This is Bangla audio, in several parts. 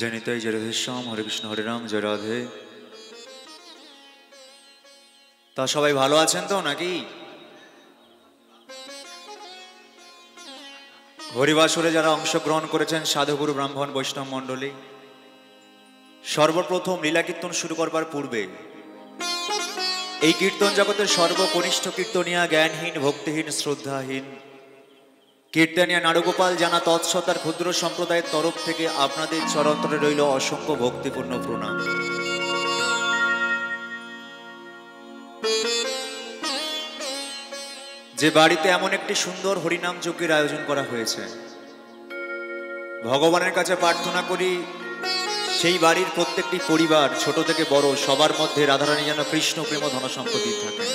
জনিতাই জয় রাধেশ্যাম, হরে কৃষ্ণ হরে রাম, জয় রাধে। তা সবাই ভালো আছেন তো নাকি? হরিবাসরে যারা অংশগ্রহণ করেছেন সাধুগুরু ব্রাহ্মণ বৈষ্ণব মণ্ডলী, সর্বপ্রথম লীলা কীর্তন শুরু করবার পূর্বে এই কীর্তন জগতের সর্বকনিষ্ঠ কীর্তনিয়া, জ্ঞানহীন, ভক্তিহীন, শ্রদ্ধাহীন কীর্তনিয়া নারুগোপাল জানা তৎসতার ক্ষুদ্র সম্প্রদায়ের তরফ থেকে আপনাদের চরন্তরে রইল অসংখ্য ভক্তিপূর্ণ প্রণাম। যে বাড়িতে এমন একটি সুন্দর হরিনাম যজ্ঞের আয়োজন করা হয়েছে, ভগবানের কাছে প্রার্থনা করি সেই বাড়ির প্রত্যেকটি পরিবার ছোট থেকে বড় সবার মধ্যে রাধারানী যেন কৃষ্ণ প্রেম ধন সম্পত্তি থাকে।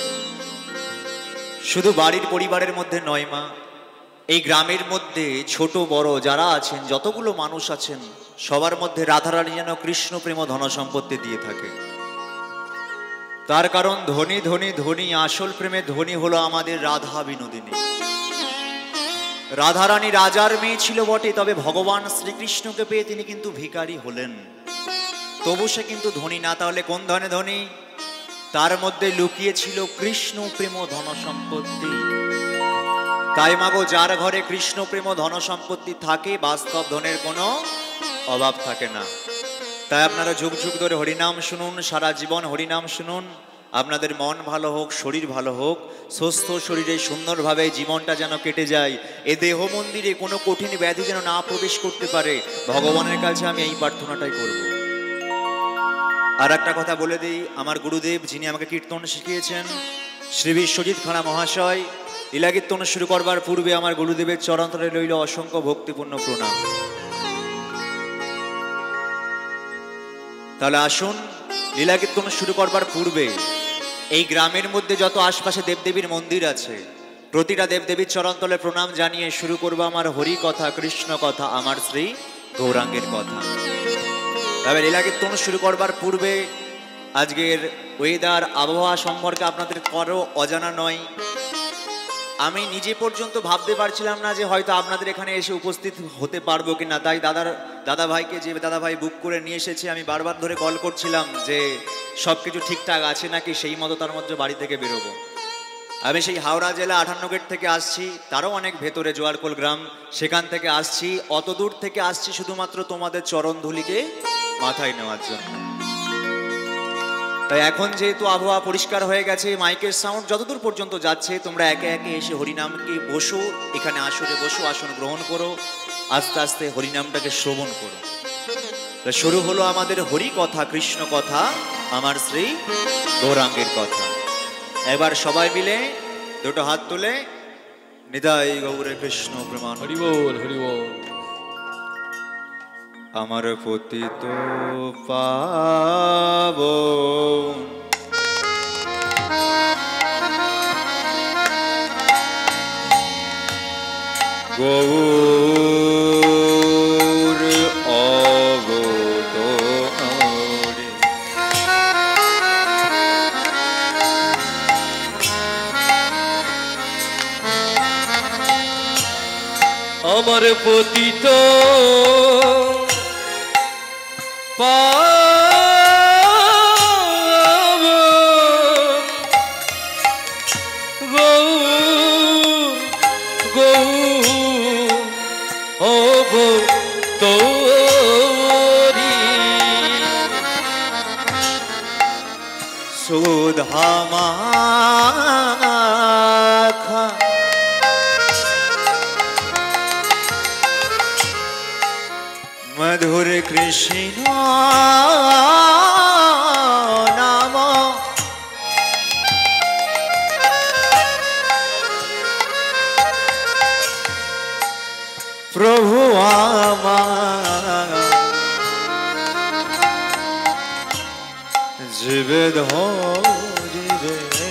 শুধু বাড়ির পরিবারের মধ্যে নয় মা, এই গ্রামের মধ্যে ছোট বড় যারা আছেন, যতগুলো মানুষ আছেন, সবার মধ্যে রাধারানী যেন কৃষ্ণ প্রেম ধন সম্পত্তি দিয়ে থাকে। তার কারণ ধনী ধনী ধনী, আসল প্রেমে ধনী হলো আমাদের রাধা বিনোদিনী। রাধারানী রাজার মেয়ে ছিল বটে, তবে ভগবান শ্রীকৃষ্ণকে পেয়ে তিনি কিন্তু ভিখারি হলেন, তবু সে কিন্তু ধনী না। তাহলে কোন ধনে ধনী? তার মধ্যে লুকিয়ে ছিল কৃষ্ণ প্রেম ধন সম্পত্তি। তাই মাগো, যার ঘরে কৃষ্ণ প্রেম ধন সম্পত্তি থাকে, বাস্তব ধনের কোনো অভাব থাকে না। তাই আপনারা যুগ যুগ ধরে হরিনাম শুনুন, সারা জীবন হরিনাম শুনুন। আপনাদের মন ভালো হোক, শরীর ভালো হোক, সুস্থ শরীরে সুন্দরভাবে জীবনটা যেন কেটে যায়। এ দেহ মন্দিরে কোনো কঠিন ব্যাধি যেন না প্রবেশ করতে পারে, ভগবানের কাছে আমি এই প্রার্থনাটাই করব। আর একটা কথা বলে দিই, আমার গুরুদেব যিনি আমাকে কীর্তন শিখিয়েছেন, শ্রী বিশ্বজিৎ খাড়া মহাশয়, লীলা কীর্তন শুরু করবার পূর্বে আমার গুরুদেবের চরণতলে রইল অসংখ্য ভক্তিপূর্ণ প্রণাম। তাহলে আসুন, লীলা কীর্তন শুরু করবার পূর্বে এই গ্রামের মধ্যে যত আশপাশে দেবদেবীর মন্দির আছে, প্রতিটা দেবদেবীর চরণতলে প্রণাম জানিয়ে শুরু করব আমার হরি কথা, কৃষ্ণ কথা, আমার শ্রী গৌরাঙ্গের কথা। তবে লীলা কীর্তন শুরু করবার পূর্বে আজকের ওয়েদার, আবহাওয়া সম্পর্কে আপনাদের কারো অজানা নয়। আমি নিজে পর্যন্ত ভাবতে পারছিলাম না যে হয়তো আপনাদের এখানে এসে উপস্থিত হতে পারবো কিনা। তাই দাদা ভাইকে, যে দাদা ভাই বুক করে নিয়ে এসেছে, আমি বারবার ধরে কল করছিলাম যে সব কিছু ঠিকঠাক আছে নাকি, সেই মতো তার মধ্যে বাড়ি থেকে বেরোবো। আমি সেই হাওড়া জেলা 58 গেট থেকে আসছি, তারও অনেক ভেতরে জোয়ারকোল গ্রাম, সেখান থেকে আসছি। অত দূর থেকে আসছি শুধুমাত্র তোমাদের চরণধুলিকে মাথায় নেওয়ার জন্য। তাই এখন যেহেতু আবহাওয়া পরিষ্কার হয়ে গেছে, মাইকের সাউন্ড যতদূর পর্যন্ত যাচ্ছে, তোমরা একে একে এসে হরিনামকে বসো, এখানে আসরে বসো, আসন গ্রহণ করো, আস্তে আস্তে হরিনামটাকে শ্রবণ করো। শুরু হলো আমাদের হরি কথা, কৃষ্ণ কথা, আমার শ্রী গৌরাঙ্গের কথা। এবার সবাই মিলে দুটো হাত তুলে নিতাই গৌরে কৃষ্ণ প্রেমান, হরি বল হরি বল। আমার পতিত পাবন গৌর অবতারে, আমার পতিত পাবন গৌর অবতারি, সুধা মাখা মধুর কৃষ্ণ নাম, প্রভু আমার জীবে ধরিরে,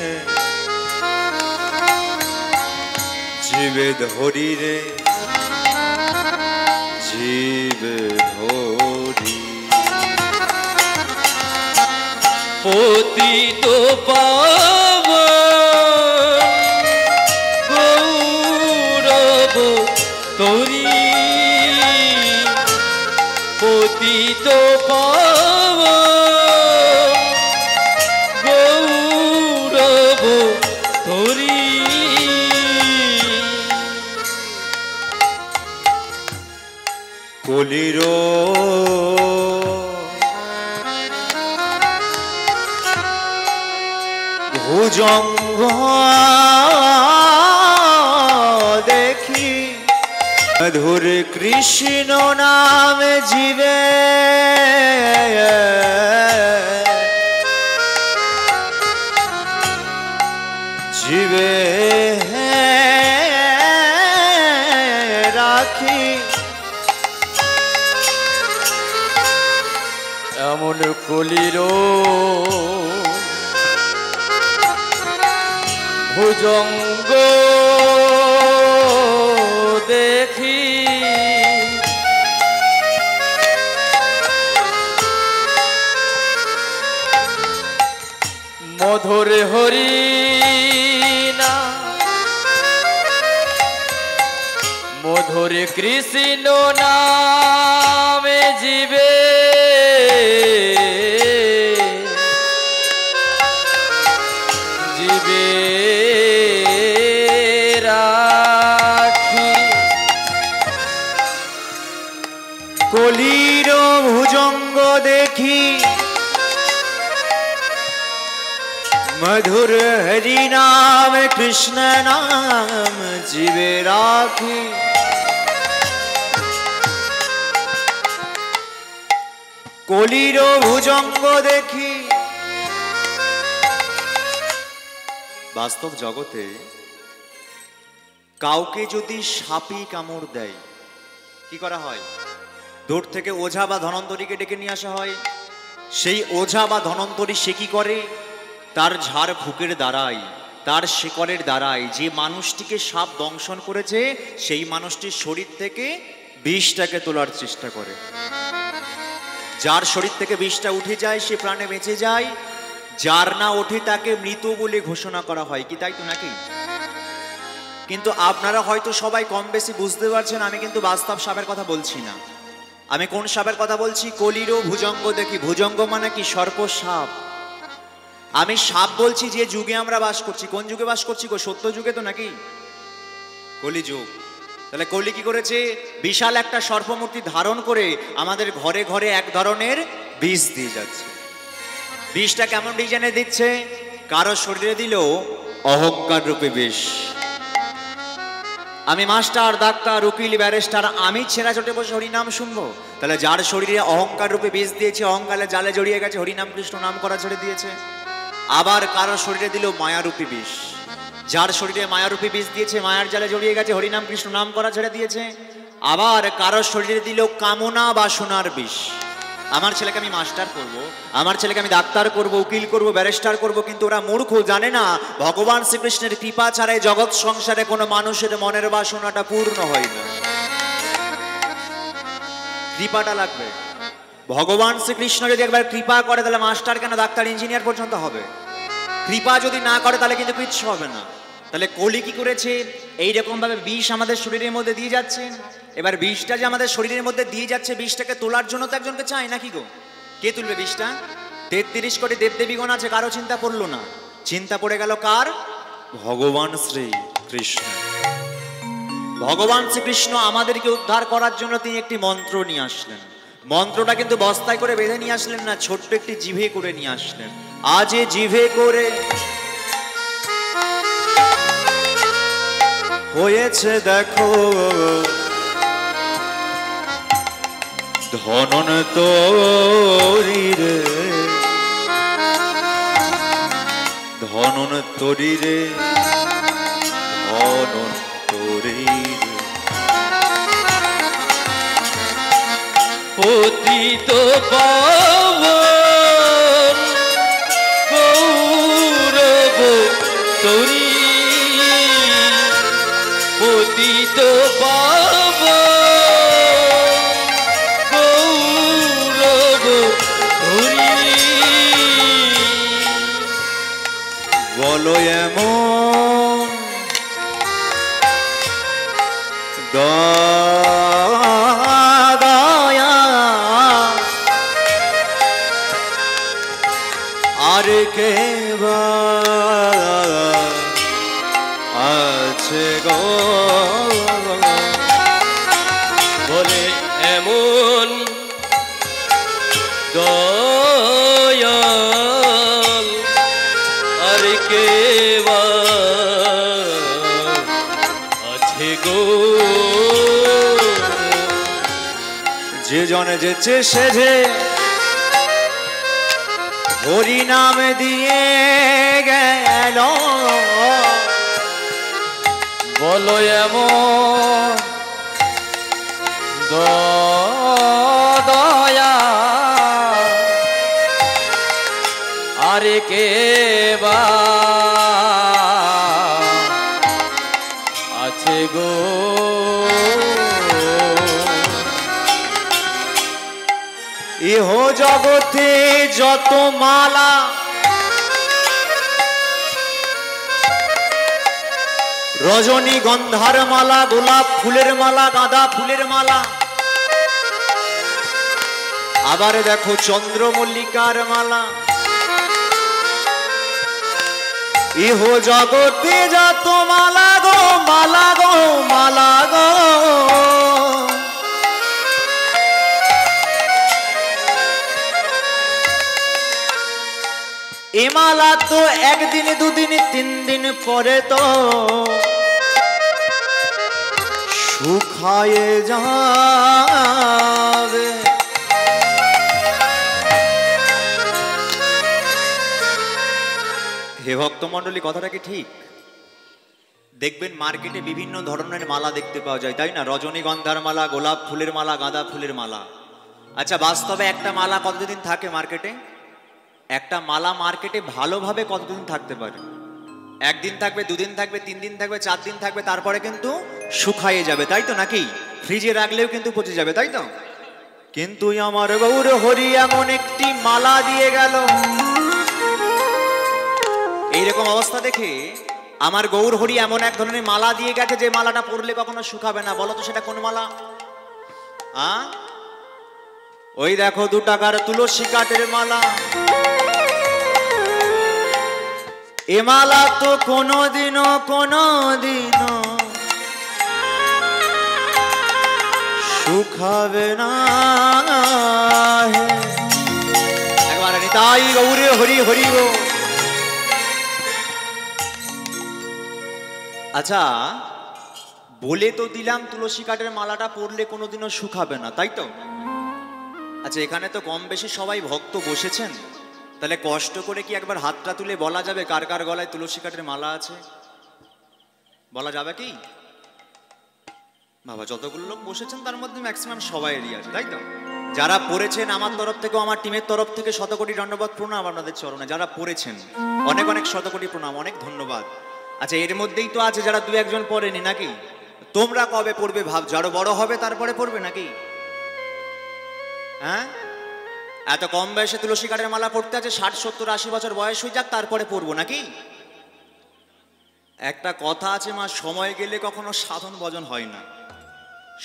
জীবে ধরিরে, জীবে ধরি। পতিত পাবন গৌরব তরি, পতিত পাবন গৌরব ধরি কলির ভুজঙ্গ দেখি মধুর কৃষ্ণ নাম জীবে জীবে রাখি এমন কলির ভুজঙ্গ দেখি মধুর হরি না মধুর কৃষ্ণ নামে জীবে জীবে রাখি কলির ভুজঙ্গ দেখি মধুর হরি নাম কৃষ্ণ নাম জীবে রাখি কলির ভুজঙ্গ দেখি। বাস্তব জগতে কাউকে যদি সাপই কামড় দেয় কি করা হয়? দূর থেকে ওঝা বা ধনন্তরীকে ডেকে নিয়ে আসা হয়। সেই ওঝা বা ধনন্তরী সে কি করে? তার ঝাড় ফুকের দ্বারাই তার শিকড়ের দ্বারাই যে মানুষটিকে সাপ দংশন করেছে সেই মানুষটির শরীর থেকে বিষটাকে তোলার চেষ্টা করে। যার শরীর থেকে বিষটা উঠে যায় সে প্রাণে বেঁচে যায়, যার না ওঠে তাকে মৃত বলে ঘোষণা করা হয়। কি তাই তো নাকি? কিন্তু আপনারা হয়তো সবাই কম বেশি বুঝতে পারছেন আমি কিন্তু বাস্তব সাপের কথা বলছি না। আমি কোন সাপের কথা বলছি? কলির ভুজঙ্গ দেখি। ভুজঙ্গ মানে কি? সর্প সাপ। আমি সাপ বলছি যে যুগে আমরা বাস করছি। কোন যুগে বাস করছি গো? সত্য যুগে তো নাকি? কলি যুগ। তাহলে কলি কি করেছে? বিশাল একটা সর্পমূর্তি ধারণ করে আমাদের ঘরে ঘরে এক ধরনের বিষ দিয়ে যাচ্ছে। বিষটা কেমন ডিজাইনে দিচ্ছে? কারো শরীরে দিল অহংকার রূপে বিষ। আমি মাস্টার, ডাক্তার, উকিল, ব্যারিস্টার, আমি ছেঁড়া চটে বসে হরিনাম শুনবো? তাহলে যার শরীরে অহংকার রূপে বিষ দিয়েছে, অহংকারে জালে জড়িয়ে গেছে, হরিনাম কৃষ্ণ নাম করা ছেড়ে দিয়েছে। আবার কারো শরীরে দিল মায়ারূপী বিষ। যার শরীরে মায়ারূপী বিষ দিয়েছে, মায়ার জালে জড়িয়ে গেছে, হরিনাম কৃষ্ণ নাম করা ছেড়ে দিয়েছে। আবার কারো শরীরে দিল কামনা বাসনার বিষ। আমার ছেলেকে আমি মাস্টার করব, আমার ছেলেকে আমি ডাক্তার করব, উকিল করব, ব্যারিস্টার করব, কিন্তু ওরা মূর্খ, জানে না ভগবান শ্রীকৃষ্ণের কৃপা ছাড়াই জগৎ সংসারে কোনো মানুষের মনের বাসনাটা পূর্ণ হয় না। কৃপাটা লাগবে। ভগবান শ্রীকৃষ্ণ যদি একবার কৃপা করে তাহলে মাস্টার কেন, ডাক্তার, ইঞ্জিনিয়ার পর্যন্ত হবে। কৃপা যদি না করে তাহলে কিন্তু কিচ্ছু হবে না। তাহলে কলি কি করেছে? এইরকম ভাবে বিষ আমাদের শরীরের মধ্যে দিয়ে যাচ্ছে। এবার বিষটা যে আমাদের শরীরের মধ্যে দিয়ে যাচ্ছে, বিষটাকে তোলার জন্য তো একজনকে চাই নাকি গো? কে তুলবে বিষটা? 33 কোটি দেবদেবীগণ আছে, কারো চিন্তা পড়লো না। চিন্তা পড়ে গেল কার? ভগবান শ্রী কৃষ্ণ। ভগবান শ্রীকৃষ্ণ আমাদেরকে উদ্ধার করার জন্য তিনি একটি মন্ত্র নিয়ে আসলেন। মন্ত্রটা কিন্তু বস্তায় করে বেঁধে নিয়ে আসলেন না, ছোট্ট একটি জিভে করে নিয়ে আসলেন। আজ এ জিভে করে হয়েছে দেখো ধনন্তরী রে, ধনন্তরী রে, ধনন্তরী রে। পতিত পাবন গৌরব তরি পতিত পাবন গৌরব ধরি বলো এমন দয়া কে বা আছে গো বলে এমন দয়াল আর কে বা আছে গো যে জনে যেছে সে যে হরি নাম দিয়ে গেল বলো এমন দয়া আর কে বা আছে গো ইহ জগতে যত মালা রজনী গন্ধার মালা, গোলাপ ফুলের মালা, গাঁদা ফুলের মালা, আবার দেখো চন্দ্রমল্লিকার মালা। ইহ জগতে যত মালা গো মালা গো মালা গো, এ মালা তো একদিন দুদিন তিন দিন পরে তো শুকায়ে যাবে। হে ভক্তমণ্ডলী, কথাটা কি ঠিক? দেখবেন মার্কেটে বিভিন্ন ধরনের মালা দেখতে পাওয়া যায়, তাই না? রজনীগন্ধার মালা, গোলাপ ফুলের মালা, গাঁদা ফুলের মালা। আচ্ছা, বাস্তবে একটা মালা কতদিন থাকে মার্কেটে? একটা মালা মার্কেটে ভালোভাবে কতদিন থাকতে পারে? একদিন থাকবে, দুদিন থাকবে, তিন দিন থাকবে, 4 দিন থাকবে, তারপরে কিন্তু শুকায়ে যাবে, তাই তো? নাকি ফ্রিজে রাখলেও কিন্তু পচে যাবে, তাই তো? কিন্তু আমার গৌর হরি এমন একটি মালা দিয়ে গেল, এইরকম অবস্থা দেখে আমার গৌর হরি এমন এক ধরনের মালা দিয়ে গেছে যে মালাটা পরলে কখনো শুকাবে না। বলো তো সেটা কোন মালা? ওই দেখো 2 টাকার তুলসী কাঠের মালা। এ মালা তো কোনোদিনও শুকাবে না। একবার নিতাই গৌরে হরি হরি গো। আচ্ছা, বলে তো দিলাম তুলসী কাঠের মালাটা পরলে কোনোদিনও শুকাবে না, তাই তো? আচ্ছা, এখানে তো কম বেশি সবাই ভক্ত বসেছেন, তাহলে কষ্ট করে কি একবার হাতটা তুলে বলা যাবে কার কার গলায় তুলসী কাঠের মালা আছে? বলা যাবে কি? বাবা, যতগুলো লোক বসেছেন তার মধ্যে ম্যাক্সিমাম সবাইয়েরই আছে, তাই তো? যারা পড়েছেন আমার তরফ থেকে, আমার টিমের তরফ থেকে শতকোটি দণ্ডবত প্রণাম আপনাদের চরণে। যারা পড়েছেন অনেক অনেক শতকোটি প্রণাম, অনেক ধন্যবাদ। আচ্ছা, এর মধ্যেই তো আছে যারা 2-1 পড়েনি, নাকি? তোমরা কবে পড়বে ভাবছো? আরো বড় হবে তারপরে পড়বে নাকি? হ্যাঁ, এত কম বয়সে তুলসী কাঠের মালা পড়তে আছে, 60, 70, 80 বছর বয়স হয়ে যাক তারপরে পড়বো নাকি? একটা কথা আছে মা, সময় গেলে কখনো সাধন ভজন হয় না,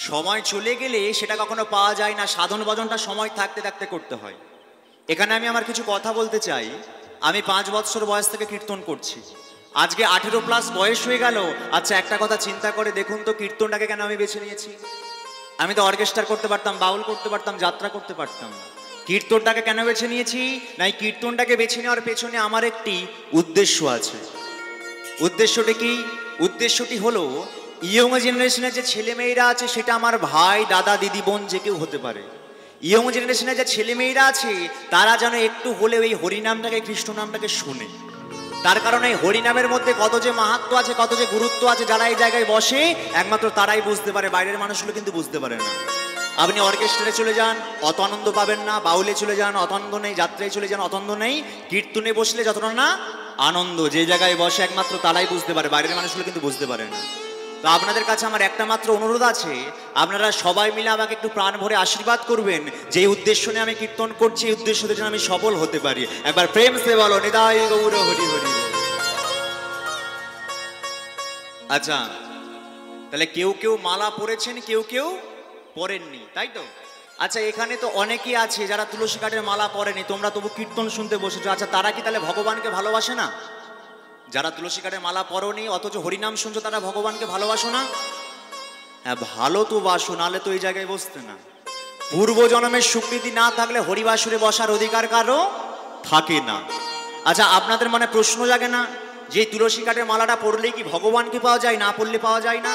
সময় চলে গেলে সেটা কখনো পাওয়া যায় না। সাধন ভজনটা সময় থাকতে থাকতে করতে হয়। এখানে আমি আমার কিছু কথা বলতে চাই। আমি 5 বছর বয়স থেকে কীর্তন করছি, আজকে 18+ বয়স হয়ে গেল। আচ্ছা, একটা কথা চিন্তা করে দেখুন তো, কীর্তনটাকে কেন আমি বেছে নিয়েছি? আমি তো অর্কেস্ট্রা করতে পারতাম, বাউল করতে পারতাম, যাত্রা করতে পারতাম। কীর্তনটাকে কেন বেছে নিয়েছি? না, এই কীর্তনটাকে বেছে নেওয়ার পেছনে আমার একটি উদ্দেশ্য আছে। উদ্দেশ্যটি কি? উদ্দেশ্যটি হলো ইয়ং জেনারেশনের যে ছেলেমেয়েরা আছে, সেটা আমার ভাই, দাদা, দিদি, বোন যে কেউ হতে পারে। ইয়ং জেনারেশনের যে ছেলেমেয়েরা আছে তারা যেন একটু হলেও এই হরিনামটাকে, কৃষ্ণ নামটাকে শোনে। তার কারণে হরিনামের মধ্যে কত যে মাহাত্ম্য আছে, কত যে গুরুত্ব আছে, যারা এই জায়গায় বসে একমাত্র তারাই বুঝতে পারে, বাইরের মানুষগুলো কিন্তু বুঝতে পারে না। আপনি অর্কেস্ট্রায় চলে যান, অত আনন্দ পাবেন না। বাউলে চলে যান, অত আনন্দ নেই। যাত্রায় চলে যান, অত আনন্দ নেই। কীর্তনে বসলে যতটা না আনন্দ, যে জায়গায় বসে একমাত্র তারাই বুঝতে পারে, বাইরের মানুষগুলো কিন্তু বুঝতে পারে না। তো আপনাদের কাছে আমার একটা মাত্র অনুরোধ আছে, আপনারা সবাই মিলে আমাকে একটু প্রাণ ভরে আশীর্বাদ করবেন যে এই উদ্দেশ্য নিয়ে আমি কীর্তন করছি, এই উদ্দেশ্যতে যেন আমি সফল হতে পারি। একবার প্রেম সে বলো নিতাই গৌর হরি হরি। আচ্ছা, তাহলে কেউ কেউ মালা পরেছেন, কেউ কেউ পরেননি, তাই তো? আচ্ছা, এখানে তো অনেকেই আছে যারা তুলসী কাঠের মালা পরেনি, তোমরা তবু কীর্তন শুনতে বসেছো। আচ্ছা, তারা কি তাহলে ভগবানকে ভালোবাসে না? যারা তুলসী কাঠের মালা পরনি অথচ হরিনাম শুনছো, তারা ভগবানকে ভালোবাসো না? হ্যাঁ, ভালো তো বাসো, নাহলে তো এই জায়গায় বসতে না। পূর্ব জন্মের স্বীকৃতি না থাকলে হরিবাসরে বসার অধিকার কারো থাকে না। আচ্ছা, আপনাদের মনে প্রশ্ন জাগে না যে তুলসী কাঠের মালাটা পরলেই কি ভগবানকে পাওয়া যায়, না পড়লে পাওয়া যায় না?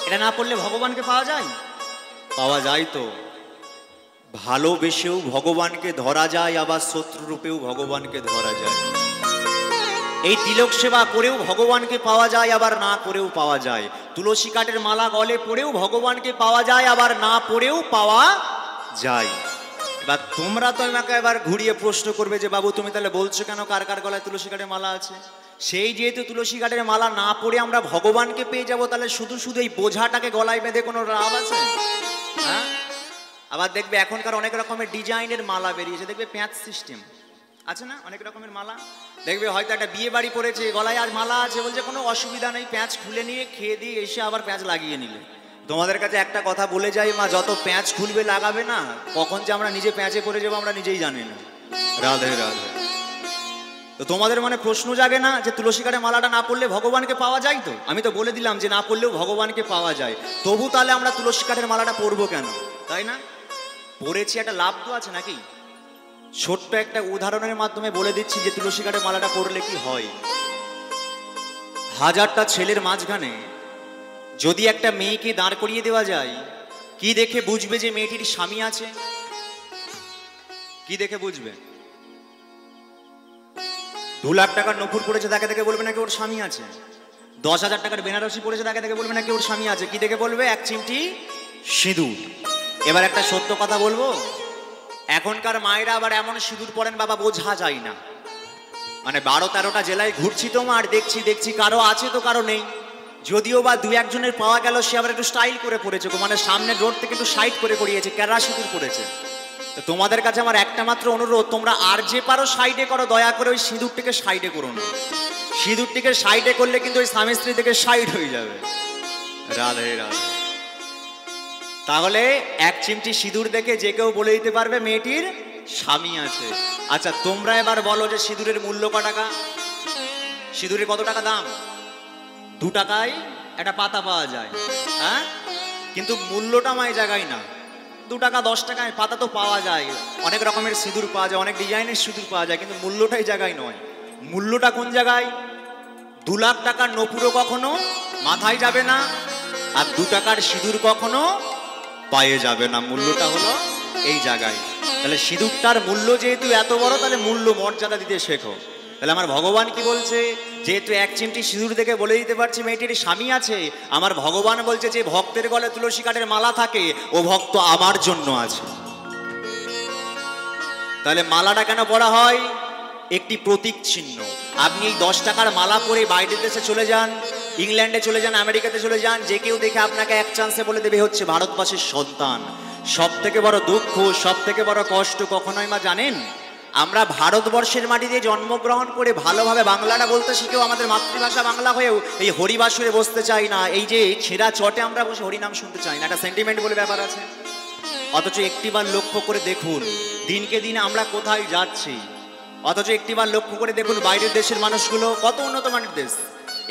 এটা না পড়লে ভগবানকে পাওয়া যায়? পাওয়া যায় তো। ভালোবেসেও ভগবানকে ধরা যায়, আবার শত্রু রূপেও ভগবানকে ধরা যায়। এই তিলক সেবা করেও ভগবানকে পাওয়া যায়, আবার না করেও পাওয়া যায়। তুলসী কাঠের মালা গলে পড়েও ভগবানকে পাওয়া যায়, আবার না পড়েও পাওয়া যায়। এবার তোমরা তো আমাকে এবার ঘুরিয়ে প্রশ্ন করবে যে বাবু তুমি তাহলে বলছো কেন কার কার গলায় তুলসী কাঠের মালা আছে? সেই যেহেতু তুলসী কাঠের মালা না পড়ে আমরা ভগবানকে পেয়ে যাব, তাহলে শুধু শুধু এই বোঝাটাকে গলায় বেঁধে কোনো লাভ আছে? হ্যাঁ, আবার দেখবে এখনকার অনেক রকমের ডিজাইনের মালা বেরিয়েছে, দেখবে প্যাঁচ সিস্টেম আছে না, অনেক রকমের মালা। দেখবে হয়তো একটা বিয়ে বাড়ি পড়েছে, গলায় আজ মালা আছে, বলছে কোনো অসুবিধা নেই, প্যাঁচ খুলে নিয়ে খেয়ে দিয়ে এসে আবার প্যাঁচ লাগিয়ে নিলে। তোমাদের কাছে একটা কথা বলে যাই মা, যত প্যাঁচ খুলবে লাগাবে না, কখন যে আমরা নিজে প্যাঁচে পড়ে যাবো আমরা নিজেই জানি না। রাধে রাধে। তো তোমাদের মানে প্রশ্ন জাগে না যে তুলসী কাঠের মালাটা না পড়লে ভগবানকে পাওয়া যায়? তো আমি তো বলে দিলাম যে না পড়লেও ভগবানকে পাওয়া যায়, তবু তাহলে আমরা তুলসী কাঠের মালাটা পরবো কেন, তাই না? পড়েছি, একটা লাভ তো আছে নাকি? ছোট্ট একটা উদাহরণের মাধ্যমে বলে দিচ্ছি যে তুলসী কাঠের মালাটা পরলে কি হয়। হাজারটা ছেলের মাঝখানে যদি একটা মেয়েকে দাঁড় করিয়ে দেওয়া যায়, কি দেখে বুঝবে যে মেয়েটির স্বামী আছে? কি দেখে বুঝবে? 2 লাখ টাকার নপুর পড়েছে, তাকে দেখে বলবে নাকি ওর স্বামী আছে। 10,000 টাকার বেনারসি পড়েছে, তাকে দেখে বলবে নাকি ওর স্বামী আছে। কি দেখে বলবে? 1 চিমটি সিঁদুর। এবার একটা সত্য কথা বলবো, এখনকার মায়েরা আবার এমন সিঁদুর পরেন বাবা বোঝা যায় না। মানে 12-13টা জেলায় ঘুরছি তো আর দেখছি কারো আছে তো কারো নেই। যদিও বা 2-1 জনের পাওয়া গেল, সে আবার একটু স্টাইল করে পড়েছে, মানে সামনের রোড থেকে একটু সাইড করে পড়িয়েছে, কেরা সিঁদুর পড়েছে। তো তোমাদের কাছে আমার একটা মাত্র অনুরোধ, তোমরা আর যে পারো সাইডে করো, দয়া করে ওই সিঁদুরটিকে সাইডে করো না। সিঁদুরটিকে সাইডে করলে কিন্তু ওই স্বামী স্ত্রী থেকে সাইড হয়ে যাবে। রাধে রাধে। তাহলে 1 চিমটি সিঁদুর দেখে যে কেউ বলে দিতে পারবে মেয়েটির স্বামী আছে। আচ্ছা, তোমরা এবার বলো যে সিঁদুরের মূল্য ক টাকা? সিঁদুরের কত টাকা দাম? 2 টাকায় একটা পাতা পাওয়া যায়, হ্যাঁ, কিন্তু মূল্যটা আমার জায়গায় না। 2 টাকা 10 টাকায় পাতা তো পাওয়া যায়, অনেক রকমের সিঁদুর পাওয়া যায়, অনেক ডিজাইনের সিঁদুর পাওয়া যায়, কিন্তু মূল্যটাই জায়গায় নয়। মূল্যটা কোন জায়গায়? 2 লাখ টাকার নপুরও কখনো মাথায় যাবে না, আর 2 টাকার সিঁদুর কখনো পায়ে যাবে না। মূল্যটা হলো এই জায়গায়। তাহলে সিঁদুরটার মূল্য যেহেতু এত বড়, তাহলে মূল্য মর্যাদা দিতে শেখো। তাহলে আমার ভগবান কি বলছে? যেহেতু 1 চিমটি সিঁদুর দেখে বলে দিতে পারছি মেয়েটির স্বামী আছে, আমার ভগবান বলছে যে ভক্তের গলে তুলসী কাঠের মালা থাকে, ও ভক্ত আমার জন্য আছে। তাহলে মালাটা কেন পরা হয়? একটি প্রতীক চিহ্ন। আপনি এই 10 টাকার মালা পরে বাইরের দেশে চলে যান, ইংল্যান্ডে চলে যান, আমেরিকাতে চলে যান, যে কেউ দেখে আপনাকে 1 চান্সে বলে দেবে হচ্ছে ভারতবাসীর সন্তান। সব থেকে বড় দুঃখ, সব থেকে বড় কষ্ট কখনোই মা জানেন? আমরা ভারতবর্ষের মাটিতে জন্মগ্রহণ করে ভালোভাবে বাংলাটা বলতে শিখেও আমাদের মাতৃভাষা বাংলা হয়েও এই হরিবাসরে বসতে চাই না, এই যে ছেঁড়া চটে আমরা বসে হরিনাম শুনতে চাই না, একটা সেন্টিমেন্ট বলে ব্যাপার আছে। অথচ একটিবার লক্ষ্য করে দেখুন দিনকে দিন আমরা কোথায় যাচ্ছি। অথচ একটিবার লক্ষ্য করে দেখুন বাইরের দেশের মানুষগুলো কত উন্নত মানের দেশ,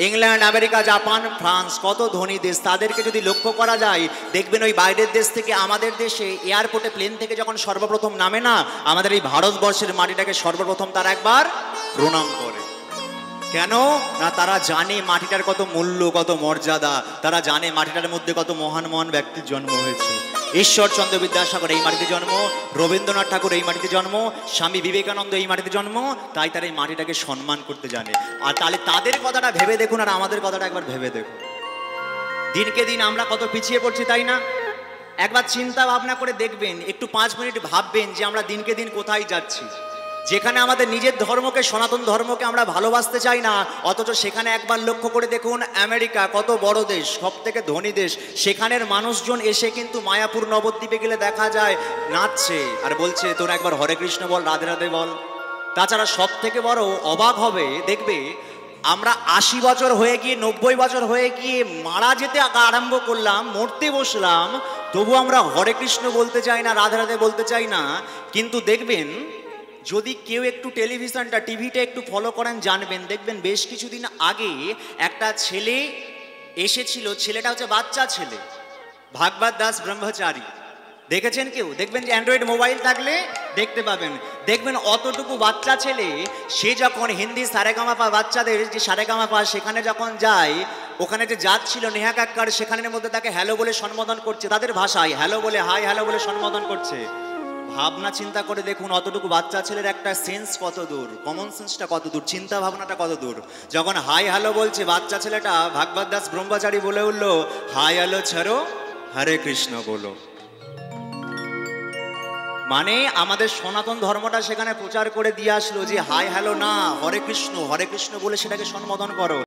ইংল্যান্ড, আমেরিকা, জাপান, ফ্রান্স, কত ধনী দেশ। তাদেরকে যদি লক্ষ্য করা যায়, দেখবেন ওই বাইরের দেশ থেকে আমাদের দেশে এয়ারপোর্টে প্লেন থেকে যখন সর্বপ্রথম নামে না, আমাদের এই ভারতবর্ষের মাটিটাকে সর্বপ্রথম তারা একবার প্রণাম করে। কেন না? তারা জানে মাটিটার কত মূল্য, কত মর্যাদা। তারা জানে মাটিটার মধ্যে কত মহান মহান ব্যক্তির জন্ম হয়েছে। ঈশ্বরচন্দ্র বিদ্যাসাগর এই মাটিতে জন্ম, রবীন্দ্রনাথ ঠাকুর এই মাটিতে জন্ম, স্বামী বিবেকানন্দ এই মাটিতে জন্ম। তাই তারা এই মাটিটাকে সম্মান করতে জানে। আর তাহলে তাদের কথাটা ভেবে দেখুন, আর আমাদের কথাটা একবার ভেবে দেখুন। দিনকে দিন আমরা কত পিছিয়ে পড়ছি, তাই না? একবার চিন্তা ভাবনা করে দেখবেন, একটু 5 মিনিট ভাববেন যে আমরা দিনকে দিন কোথায় যাচ্ছি। যেখানে আমাদের নিজের ধর্মকে, সনাতন ধর্মকে আমরা ভালোবাসতে চাই না, অথচ সেখানে একবার লক্ষ্য করে দেখুন আমেরিকা কত বড় দেশ, সব থেকে ধনী দেশ, সেখানের মানুষজন এসে কিন্তু মায়াপুর নবদ্বীপে গেলে দেখা যায় নাচছে আর বলছে তোরা একবার হরে কৃষ্ণ বল, রাধে রাধে বল। তাছাড়া সব থেকে বড় অবাক হবে দেখবে আমরা 80 বছর হয়ে গিয়ে 90 বছর হয়ে গিয়ে মারা যেতে আরম্ভ করলাম, মরতে বসলাম, তবু আমরা হরে কৃষ্ণ বলতে চাই না, রাধে রাধে বলতে চাই না। কিন্তু দেখবেন যদি কেউ একটু টেলিভিশনটা টিভিটা একটু ফলো করেন জানবেন, দেখবেন বেশ কিছুদিন আগে একটা ছেলে এসেছিল, ছেলেটা হচ্ছে বাচ্চা ছেলে, ভাগবত দাস ব্রহ্মচারী। দেখেছেন কেউ? দেখবেন যে অ্যান্ড্রয়েড মোবাইল থাকলে দেখতে পাবেন। দেখবেন অতটুকু বাচ্চা ছেলে, সে যখন হিন্দি সারেগামাপা, বাচ্চাদের যে সারেগামাপা সেখানে যখন যায়, ওখানে যে যাচ্ছিল নেহা কাক্কার, সেখানের মধ্যে তাকে হ্যালো বলে সম্বোধন করছে, তাদের ভাষায় হ্যালো বলে, হাই হ্যালো বলে সম্বোধন করছে। ভাবনা চিন্তা করে দেখুন অতটুকু বাচ্চা ছেলের একটা সেন্স কত দূর, কমন সেন্সটা কত দূর, চিন্তা ভাবনাটা কত দূর। যখন হাই হ্যালো বলছে, বাচ্চা ছেলেটা ভাগবত দাস ব্রহ্মচারী বলে উঠলো, হাই হ্যালো ছাড়ো, হরে কৃষ্ণ বলো। মানে আমাদের সনাতন ধর্মটা সেখানে প্রচার করে দিয়ে আসলো যে হাই হ্যালো না, হরে কৃষ্ণ বলে সেটাকে সম্বোধন করো।